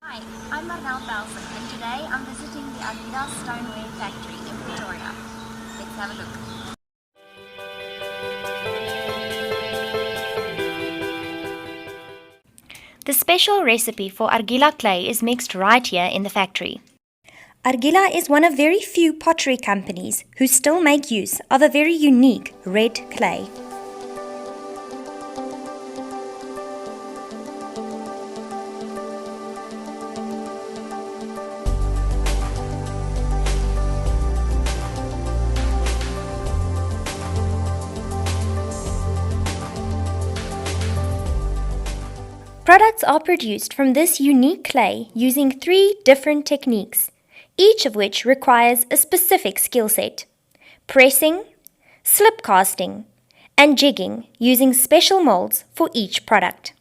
Hi, I'm Marnel Belson and today I'm visiting the Argilla Stoneware factory in Pretoria. Let's have a look. The special recipe for Argilla clay is mixed right here in the factory. Argilla is one of very few pottery companies who still make use of a very unique red clay. Products are produced from this unique clay using 3 different techniques, each of which requires a specific skill set: pressing, slip casting, and jigging using special molds for each product.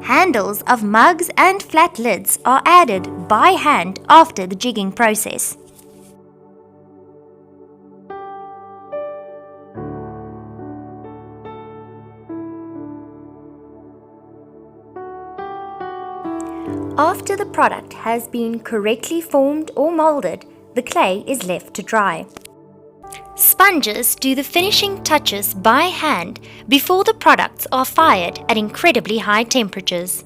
Handles of mugs and flat lids are added by hand after the jigging process. After the product has been correctly formed or molded, the clay is left to dry. Spongers do the finishing touches by hand before the products are fired at incredibly high temperatures.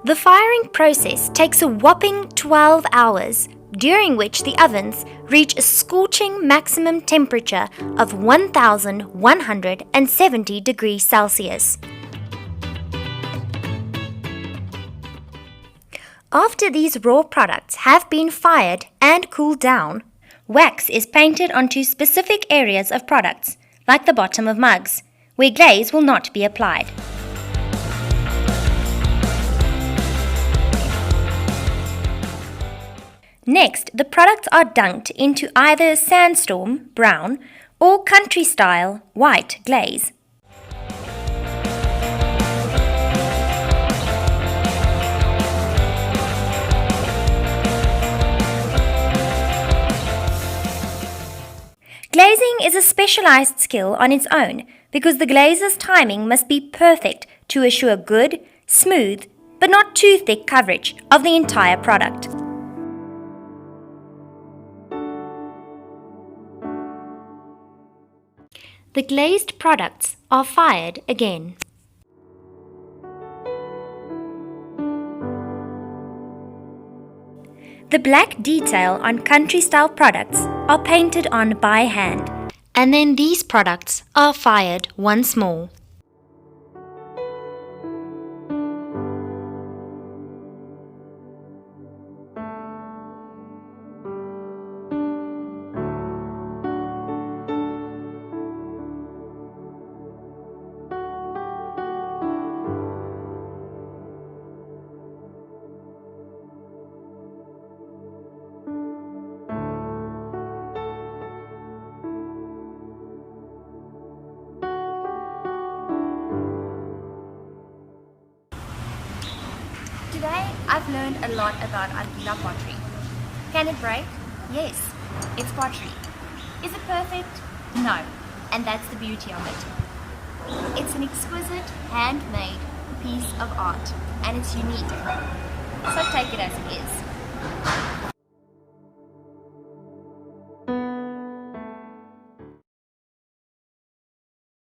The firing process takes a whopping 12 hours, during which the ovens reach a scorching maximum temperature of 1170 degrees Celsius. After these raw products have been fired and cooled down, wax is painted onto specific areas of products, like the bottom of mugs, where glaze will not be applied. Next, the products are dunked into either sandstorm, brown, or country-style, white glaze. Glazing is a specialized skill on its own because the glazer's timing must be perfect to assure good, smooth, but not too thick coverage of the entire product. The glazed products are fired again. The black detail on country-style products are painted on by hand, and then these products are fired once more. Today I've learned a lot about Argilla Pottery. Can it break? Yes, it's pottery. Is it perfect? No, and that's the beauty of it. It's an exquisite, handmade piece of art and it's unique. So take it as it is.